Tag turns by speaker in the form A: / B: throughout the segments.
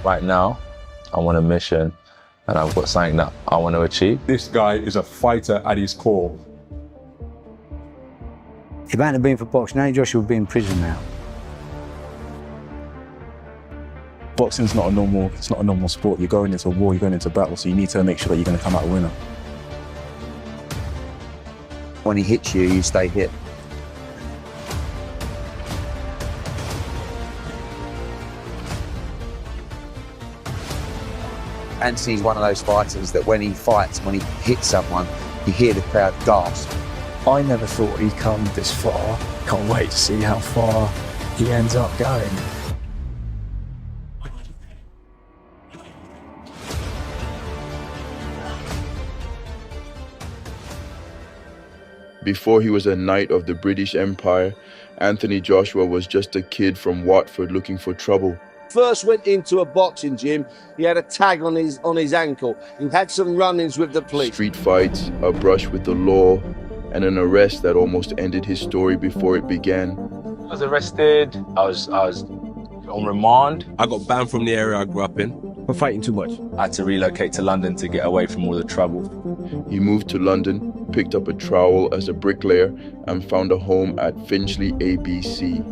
A: Right now, I'm on a mission and I've got something that I want to achieve.
B: This guy is a fighter at his core.
C: If it hadn't been for boxing, Anthony Joshua would be in prison now.
D: Boxing's not a normal sport. You're going into war, you're going into battle, so you need to make sure that you're going to come out a winner.
C: When he hits you, you stay hit. Anthony's one of those fighters that when he fights, when he hits someone, you hear the crowd gasp.
D: I never thought he'd come this far. Can't wait to see how far he ends up going.
E: Before he was a knight of the British Empire, Anthony Joshua was just a kid from Watford looking for trouble.
F: First went into a boxing gym, he had a tag on his ankle. He had some run-ins with the police.
E: Street fights, a brush with the law, and an arrest that almost ended his story before it began.
A: I was arrested, I was on remand.
G: I got banned from the area I grew up in for fighting too much.
A: I had to relocate to London to get away from all the trouble.
E: He moved to London, picked up a trowel as a bricklayer, and found a home at Finchley ABC.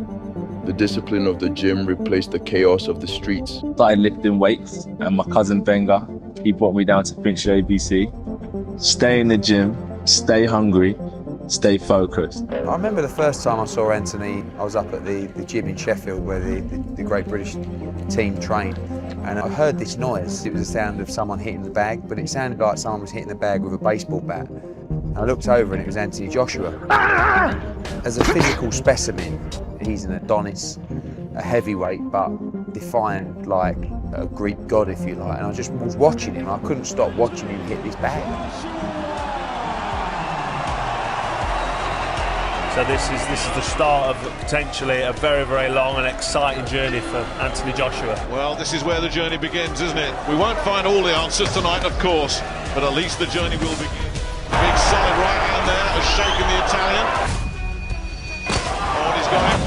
E: The discipline of the gym replaced the chaos of the streets.
A: Started lifting weights, and my cousin Benga, he brought me down to Finchley ABC. Stay in the gym, stay hungry, stay focused.
C: I remember the first time I saw Anthony, I was up at the gym in Sheffield where the Great British team trained, and I heard this noise. It was the sound of someone hitting the bag, but it sounded like someone was hitting the bag with a baseball bat. And I looked over and it was Anthony Joshua. As a physical specimen, he's an Adonis, a heavyweight, but defined like a Greek god, if you like. And I just was watching him. I couldn't stop watching him hit this bag.
H: So this is the start of potentially a very, very long and exciting journey for Anthony Joshua.
I: Well, this is where the journey begins, isn't it? We won't find all the answers tonight, of course, but at least the journey will begin. Big solid right hand there has shaken the Italian. Oh, and he's going.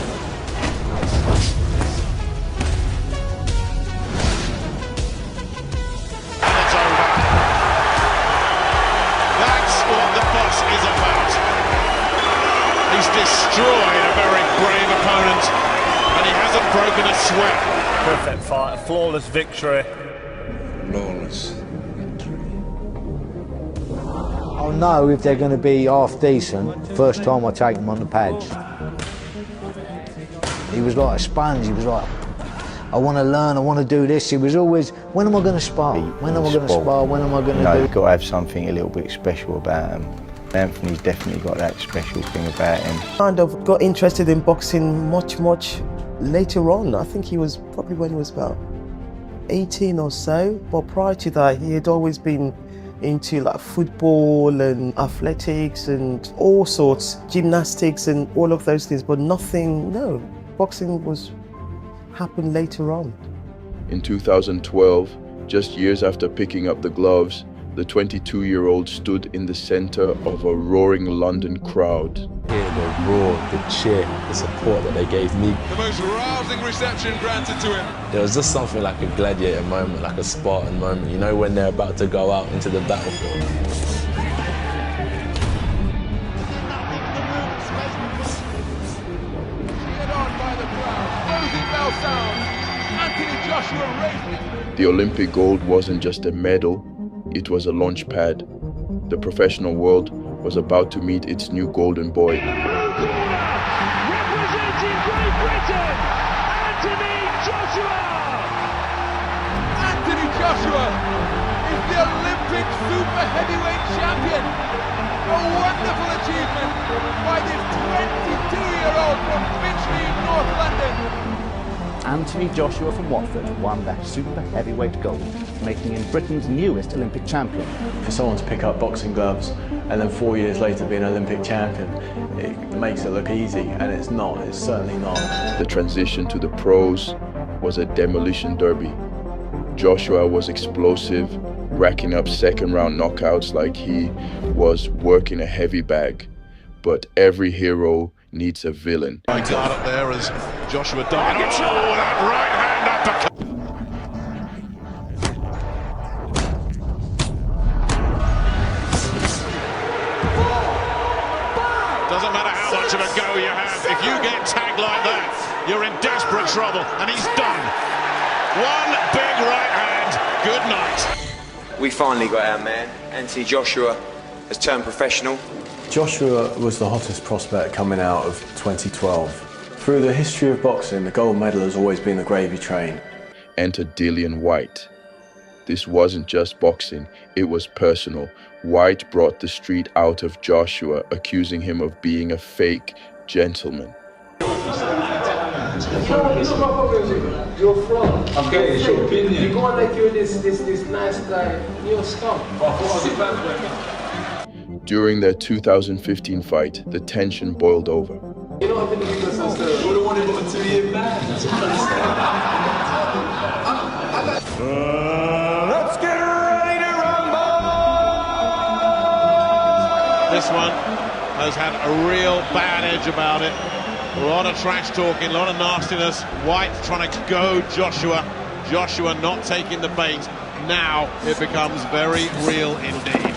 I: And it's over. That's what the boss is about. He's destroyed a very brave opponent, and he hasn't broken a sweat.
H: Perfect fight, a flawless victory.
I: Flawless.
C: I'll know if they're going to be half decent the first time I take them on the pads. He was like a sponge. He was like, I want to learn, I want to do this. He was always, when am I going to spar? When am I going to spar? When am I going to do?
J: You've got to have something a little bit special about him. Anthony's definitely got that special thing about him.
K: Kind of got interested in boxing much later on. I think he was probably when he was about 18 or so. But prior to that, he had always been into like football and athletics and all sorts, gymnastics and all of those things, but nothing, no. Boxing happened later on.
E: In 2012, just years after picking up the gloves, the 22-year-old stood in the center of a roaring London crowd.
A: Hear the roar, the cheer, the support that they gave me.
I: The most rousing reception granted to him.
A: There was just something like a gladiator moment, like a Spartan moment, you know, when they're about to go out into the battlefield.
E: The Olympic gold wasn't just a medal, it was a launch pad. The professional world was about to meet its new golden boy.
H: Representing Great Britain, Anthony Joshua!
I: Anthony Joshua is the Olympic super heavyweight champion. A wonderful achievement by this 22-year-old from Finchley in North London.
L: Anthony Joshua from Watford won that super heavyweight gold, making him Britain's newest Olympic champion.
M: For someone to pick up boxing gloves and then 4 years later be an Olympic champion, it makes it look easy, and it's not, it's certainly not.
E: The transition to the pros was a demolition derby. Joshua was explosive, racking up second-round knockouts like he was working a heavy bag. But every hero needs a villain.
I: Right up there as Joshua died. Oh, that right hand uppercut! trouble, and he's done. One big right hand. Good night.
N: We finally got our man. Anthony Joshua has turned professional.
M: Joshua was the hottest prospect coming out of 2012. Through the history of boxing, the gold medal has always been the gravy train.
E: Enter Dillian Whyte. This wasn't just boxing, it was personal. Whyte brought the street out of Joshua, accusing him of being a fake gentleman.
O: You're from. I'm getting your opinion. You go on like you're this nice guy. You're a scum.
E: During their 2015 fight, the tension boiled over.
O: You know, I've been doing this since we don't want to go 2-year ban.
I: Let's get ready to rumble! This one has had a real bad edge about it. A lot of trash talking, a lot of nastiness. Whyte trying to go Joshua. Joshua not taking the bait. Now it becomes very real indeed.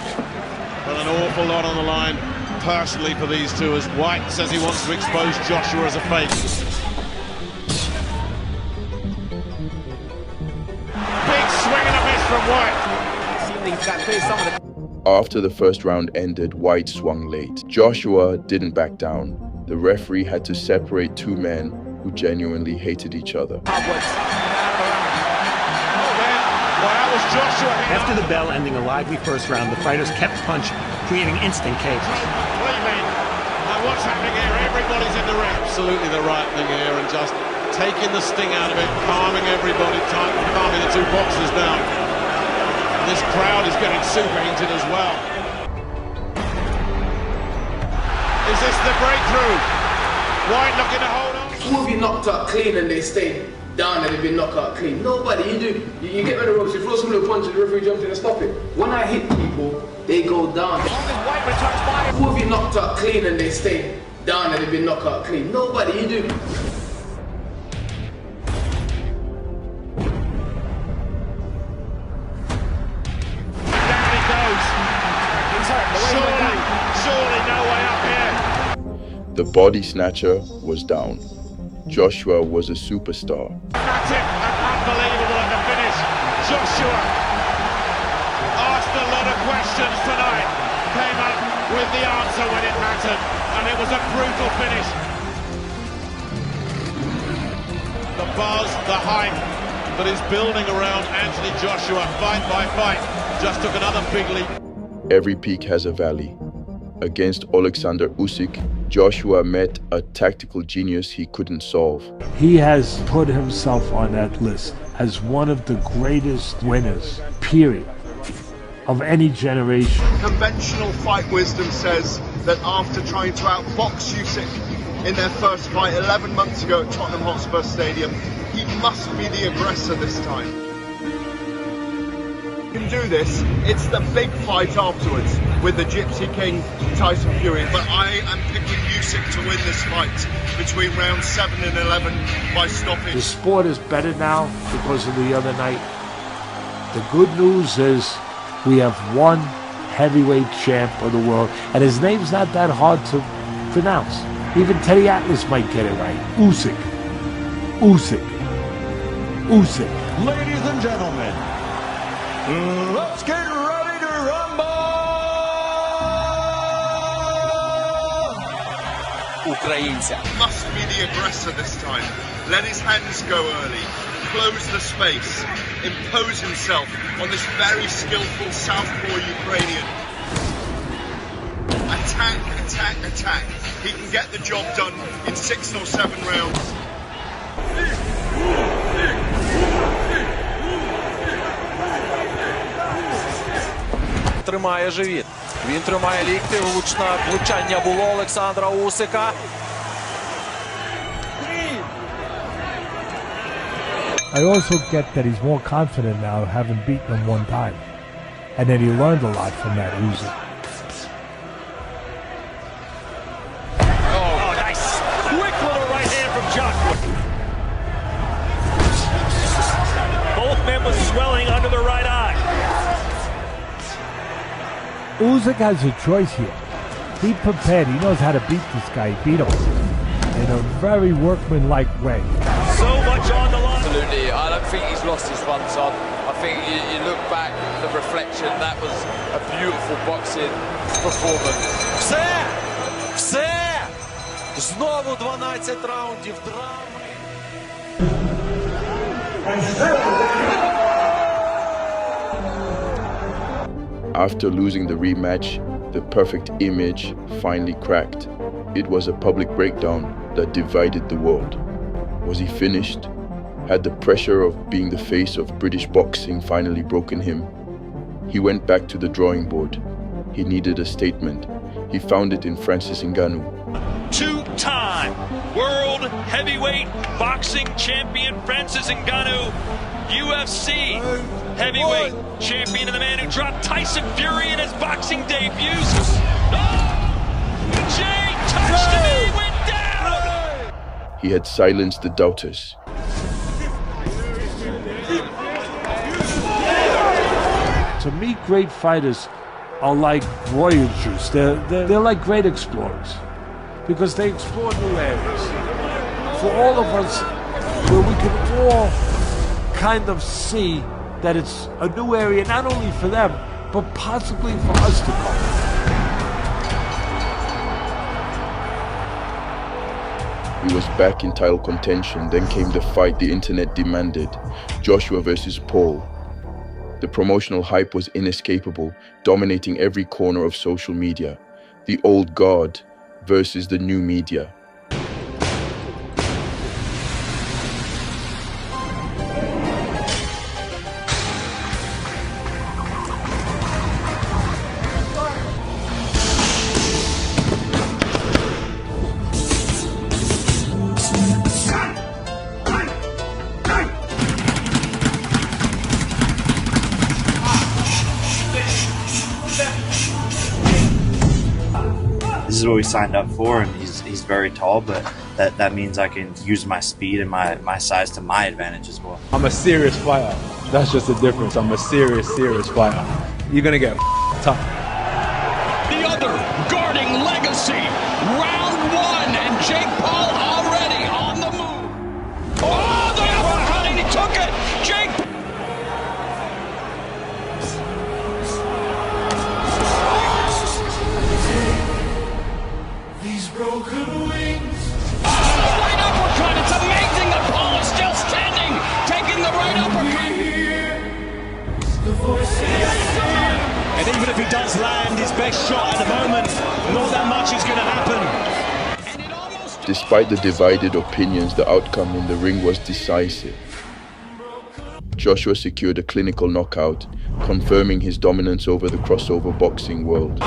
I: But an awful lot on the line personally for these two, as Whyte says he wants to expose Joshua as a fake. Big swing and a miss from Whyte.
E: After the first round ended, Whyte swung late. Joshua didn't back down. The referee had to separate two men who genuinely hated each other.
L: After the bell ending a lively first round, the fighters kept punching, creating instant chaos.
I: What's happening here? Everybody's in the ring. Absolutely the right thing here, and just taking the sting out of it, calming everybody, calming the two boxers down. And this crowd is getting super heated as well. Is this the breakthrough? Whyte looking to hold on.
O: Who have you knocked out clean and they stay down and they've been knocked out clean? Nobody. You get rid of ropes, you throw some little punch and the referee jumps in and stop it. When I hit people, they go down. Who have you knocked out clean and they stay down and they've been knocked out clean? Nobody.
I: Down he goes. Surely no way up here.
E: The body snatcher was down. Joshua was a superstar.
I: That's it, and unbelievable at the finish. Joshua asked a lot of questions tonight, came up with the answer when it mattered, and it was a brutal finish. The buzz, the hype that is building around Anthony Joshua, fight by fight, just took another big leap.
E: Every peak has a valley. Against Alexander Usyk, Joshua met a tactical genius he couldn't solve.
P: He has put himself on that list as one of the greatest winners, period, of any generation.
Q: Conventional fight wisdom says that after trying to outbox Usyk in their first fight 11 months ago at Tottenham Hotspur Stadium, he must be the aggressor this time. Can do this, it's the big fight afterwards with the Gypsy King Tyson Fury, but I am picking Usyk to win this fight between rounds 7 and 11 by stoppage.
P: The sport is better now because of the other night. The good news is we have one heavyweight champ of the world, and his name's not that hard to pronounce. Even Teddy Atlas might get it right. Usyk. Usyk. Usyk.
I: Ladies and gentlemen, let's get ready to rumble!
Q: Ukrainca must be the aggressor this time. Let his hands go early, close the space, impose himself on this very skillful southpaw Ukrainian. Attack, attack, attack. He can get the job done in 6 or 7 rounds.
R: Тримає живіт. Він тримає лікти. Влучне влучання було Олександра Усика.
P: I also get that he's more confident now, having beaten him one time. And that he learned a lot from that Usyk.
I: Oh, nice. Quick little right hand from Joshua. Both men with swelling under the right eye.
P: Usyk has a choice here. He prepared. He knows how to beat this guy. He beat him in a very workmanlike way.
I: So
R: he's lost his front on. I think you look back, the reflection, that was a beautiful boxing performance.
S: Все! Знову 12 раундів драми.
E: After losing the rematch, the perfect image finally cracked. It was a public breakdown that divided the world. Was he finished? Had the pressure of being the face of British boxing finally broken him? He went back to the drawing board. He needed a statement. He found it in Francis Ngannou.
T: Two-time world heavyweight boxing champion Francis Ngannou, UFC heavyweight champion, and the man who dropped Tyson Fury in his boxing debuts. Jay touched him and he went down!
E: He had silenced the doubters.
P: To me, great fighters are like voyagers. They're like great explorers because they explore new areas. For all of us, where we can all kind of see that it's a new area, not only for them, but possibly for us to go.
E: He was back in title contention. Then came the fight the internet demanded. Joshua versus Paul. The promotional hype was inescapable, dominating every corner of social media. The old guard versus the new media.
U: This is what we signed up for, and he's very tall, but that means I can use my speed and my size to my advantage as well.
B: I'm a serious fighter. That's just the difference. I'm a serious fighter. You're gonna get tough.
S: The other guarding legacy. Round one, and Jake Paul already on the move. Oh, the uppercut, and he took it. Jake. These broken wings. Oh, the right uppercut. It's amazing that Paul is still standing, taking the right uppercut.
T: And even if he does land his best shot at the moment, not that much is going to happen.
E: Despite the divided opinions, the outcome in the ring was decisive. Joshua secured a clinical knockout, confirming his dominance over the crossover boxing world.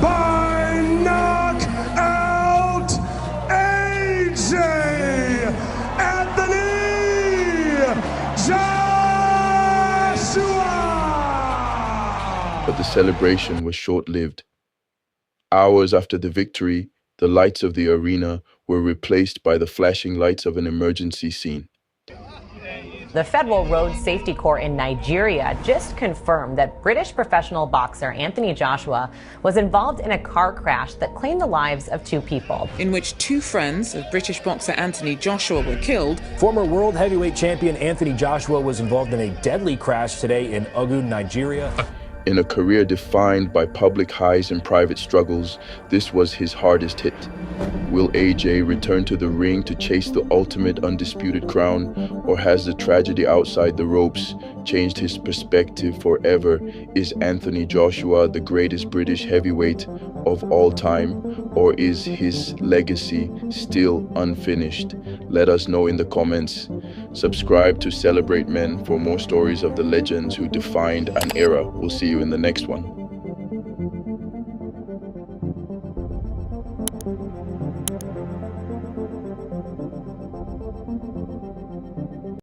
S: By knockout, AJ Anthony Joshua.
E: But the celebration was short-lived. Hours after the victory, the lights of the arena were replaced by the flashing lights of an emergency scene.
V: The Federal Road Safety Corps in Nigeria just confirmed that British professional boxer Anthony Joshua was involved in a car crash that claimed the lives of 2 people.
W: In which 2 friends of British boxer Anthony Joshua were killed.
X: Former world heavyweight champion Anthony Joshua was involved in a deadly crash today in Ogun, Nigeria.
E: In a career defined by public highs and private struggles, this was his hardest hit. Will AJ return to the ring to chase the ultimate undisputed crown, or has the tragedy outside the ropes changed his perspective forever? Is Anthony Joshua the greatest British heavyweight of all time, or is his legacy still unfinished? Let us know in the comments. Subscribe to Celebrate Men for more stories of the legends who defined an era. We'll see you in the next one.